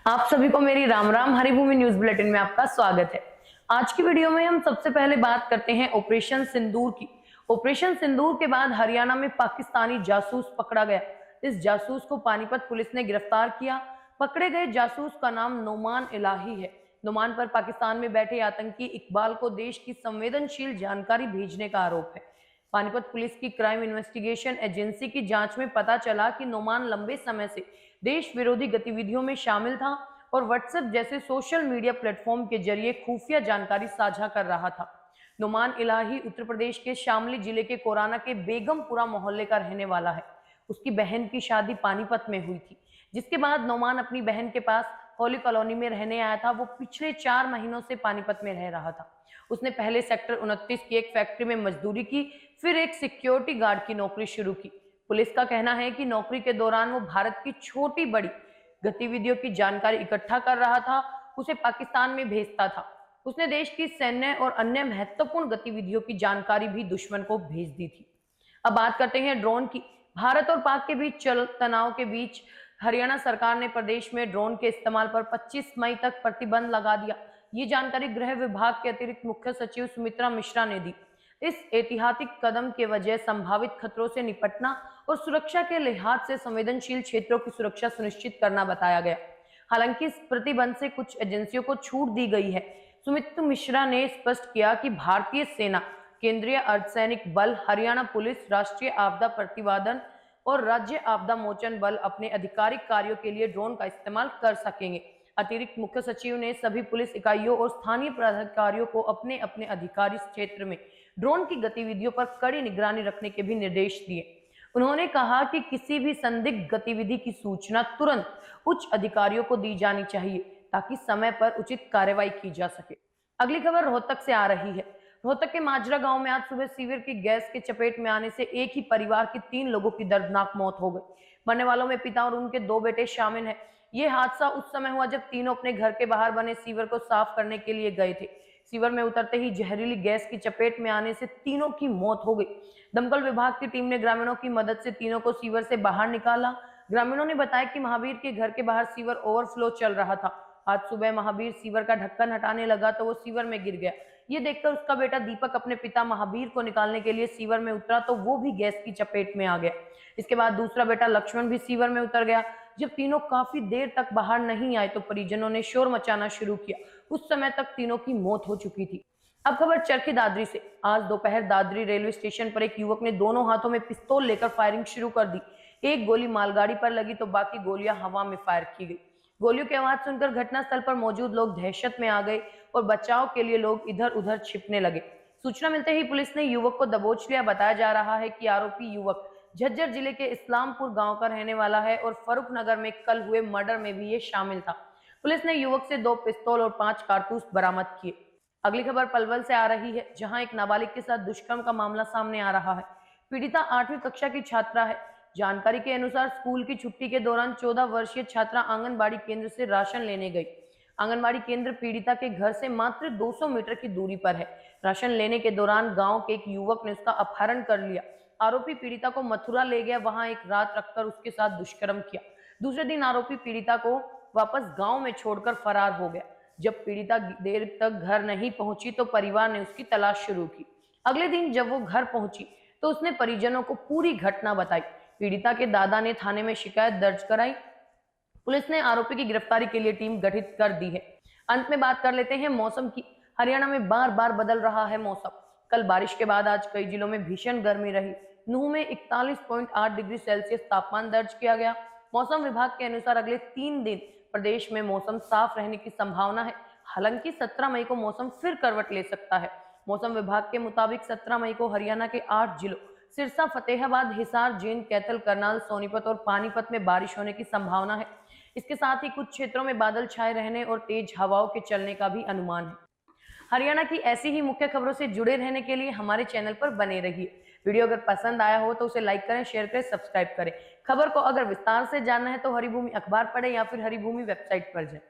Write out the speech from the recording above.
आप सभी को मेरी राम राम। हरिभूमि न्यूज बुलेटिन में आपका स्वागत है। आज की वीडियो में हम सबसे पहले बात करते हैं ऑपरेशन सिंदूर की। ऑपरेशन सिंदूर के बाद हरियाणा में पाकिस्तानी जासूस पकड़ा गया। इस जासूस को पानीपत पुलिस ने गिरफ्तार किया। पकड़े गए जासूस का नाम नोमान इलाही है। नोमान पर पाकिस्तान में बैठे आतंकी इकबाल को देश की संवेदनशील जानकारी भेजने का आरोप है। पानीपत पुलिस की क्राइम इन्वेस्टिगेशन एजेंसी की जांच में पता चला कि नोमान लंबे समय से देश विरोधी गतिविधियों में शामिल था और व्हाट्सएप जैसे सोशल मीडिया प्लेटफॉर्म के जरिए खुफिया जानकारी साझा कर रहा था। नोमान इलाही उत्तर प्रदेश के शामली जिले के कोराना के बेगमपुरा मोहल्ले का रहने वाला है। उसकी बहन की शादी पानीपत में हुई थी, जिसके बाद नोमान अपनी बहन के पास होली कॉलोनी में रहने आया था। वो पिछले 4 महीनों से पानीपत में रह रहा था। उसने पहले सेक्टर 29 की एक फैक्ट्री में मजदूरी की, फिर एक सिक्योरिटी गार्ड की नौकरी शुरू की। पुलिस का कहना है कि नौकरी के दौरान वो भारत की छोटी बड़ी गतिविधियों की जानकारी इकट्ठा कर रहा था, उसे पाकिस्तान में भेजता था। उसने देश की सैन्य और अन्य महत्वपूर्ण गतिविधियों की जानकारी भी दुश्मन को भेज दी थी। अब बात करते हैं ड्रोन की। भारत और पाक के बीच चल तनाव के बीच हरियाणा सरकार ने प्रदेश में ड्रोन के इस्तेमाल पर 25 मई तक प्रतिबंध लगा दिया। ये जानकारी गृह विभाग के अतिरिक्त मुख्य सचिव सुमित्रा मिश्रा ने दी। इस ऐतिहासिक कदम के वजह संभावित खतरों से निपटना और सुरक्षा के लिहाज से संवेदनशील क्षेत्रों की सुरक्षा सुनिश्चित करना बताया गया। हालांकि इस प्रतिबंध से कुछ एजेंसियों को छूट दी गई है। सुमित्रा मिश्रा ने स्पष्ट किया कि भारतीय सेना, केंद्रीय अर्धसैनिक बल, हरियाणा पुलिस, राष्ट्रीय आपदा प्रतिवादन और राज्य आपदा मोचन बल अपने आधिकारिक कार्यों के लिए ड्रोन का इस्तेमाल कर सकेंगे। अतिरिक्त मुख्य सचिव ने सभी पुलिस इकाइयों और स्थानीय प्राधिकारियों को अपने अपने अधिकारी क्षेत्र में ड्रोन की गतिविधियों पर कड़ी निगरानी रखने के भी निर्देश दिए। उन्होंने कहा कि किसी भी संदिग्ध गतिविधि की सूचना तुरंत उच्च अधिकारियों को दी जानी चाहिए ताकि समय पर उचित कार्रवाई की जा सके। अगली खबर रोहतक से आ रही है। रोहतक के माजरा गांव में आज सुबह सीवर की गैस के चपेट में आने से एक ही परिवार के 3 लोगों की दर्दनाक मौत हो गई। मरने वालों में पिता और उनके 2 बेटे शामिल हैं। ये हादसा उस समय हुआ जब तीनों अपने घर के बाहर बने सीवर को साफ करने के लिए गए थे। सीवर में उतरते ही जहरीली गैस की चपेट में आने से तीनों की मौत हो गई। दमकल विभाग की टीम ने ग्रामीणों की मदद से तीनों को सीवर से बाहर निकाला। ग्रामीणों ने बताया कि महावीर के घर के बाहर सीवर ओवरफ्लो चल रहा था। आज सुबह महावीर सीवर का ढक्कन हटाने लगा तो वो सीवर में गिर गया। ये देखकर उसका बेटा दीपक अपने पिता महावीर को निकालने के लिए सीवर में उतरा तो वो भी गैस की चपेट में आ गया। इसके बाद दूसरा बेटा लक्ष्मण भी सीवर में उतर गया। जब तीनों काफी देर तक बाहर नहीं आए तो परिजनों ने शोर मचाना शुरू किया। उस समय तक तीनों की मौत हो चुकी थी। अब खबर चरखी दादरी से। आज दोपहर दादरी रेलवे स्टेशन पर एक युवक ने दोनों हाथों में पिस्तौल लेकर फायरिंग शुरू कर दी। एक गोली मालगाड़ी पर लगी तो बाकी गोलियां हवा में फायर की गई। गोलियों की आवाज सुनकर घटनास्थल पर मौजूद लोग दहशत में आ गए और बचाव के लिए लोग इधर उधर छिपने लगे। सूचना मिलते ही पुलिस ने युवक को दबोच लिया। बताया जा रहा है कि आरोपी युवक झज्जर जिले के इस्लामपुर गांव का रहने वाला है और फरूख नगर में कल हुए मर्डर में भी ये शामिल था। पुलिस ने युवक से 2 पिस्तौल और 5 कारतूस बरामद किए। अगली खबर पलवल से आ रही है, जहां एक नाबालिग के साथ दुष्कर्म का मामला सामने आ रहा है। पीड़िता 8वीं कक्षा की छात्रा है। जानकारी के अनुसार स्कूल की छुट्टी के दौरान 14 वर्षीय छात्रा आंगनबाड़ी केंद्र से राशन लेने गई। आंगनबाड़ी केंद्र पीड़िता के घर से मात्र 200 मीटर की दूरी पर है। राशन लेने के दौरान गांव के एक युवक ने उसका अपहरण कर लिया। आरोपी पीड़िता को मथुरा ले गया, वहां एक रात रखकर उसके साथ दुष्कर्म किया। दूसरे दिन आरोपी पीड़िता को वापस गांव में छोड़कर फरार हो गया। जब पीड़िता देर तक घर नहीं पहुंची तो परिवार ने उसकी तलाश शुरू की। अगले दिन जब वो घर पहुंची तो उसने परिजनों को पूरी घटना बताई। पीड़िता के दादा ने थाने में शिकायत दर्ज कराई। पुलिस ने आरोपी की गिरफ्तारी के लिए टीम गठित कर दी है। अंत में बात कर लेते हैं मौसम की। हरियाणा में बार बार बदल रहा है मौसम। कल बारिश के बाद आज कई जिलों में भीषण गर्मी रही। नूह में 41.8 डिग्री सेल्सियस तापमान दर्ज किया गया। मौसम विभाग के अनुसार अगले 3 दिन प्रदेश में मौसम साफ रहने की संभावना है। हालांकि 17 मई को मौसम फिर करवट ले सकता है। मौसम विभाग के मुताबिक 17 मई को हरियाणा के 8 जिलों सिरसा, फतेहाबाद, हिसार, जींद, कैथल, करनाल, सोनीपत और पानीपत में बारिश होने की संभावना है। इसके साथ ही कुछ क्षेत्रों में बादल छाए रहने और तेज हवाओं के चलने का भी अनुमान है। हरियाणा की ऐसी ही मुख्य खबरों से जुड़े रहने के लिए हमारे चैनल पर बने रहिए। वीडियो अगर पसंद आया हो तो उसे लाइक करें, शेयर करें, सब्सक्राइब करें। खबर को अगर विस्तार से जानना है तो हरिभूमि अखबार पढ़ें या फिर हरिभूमि वेबसाइट पर जाएं।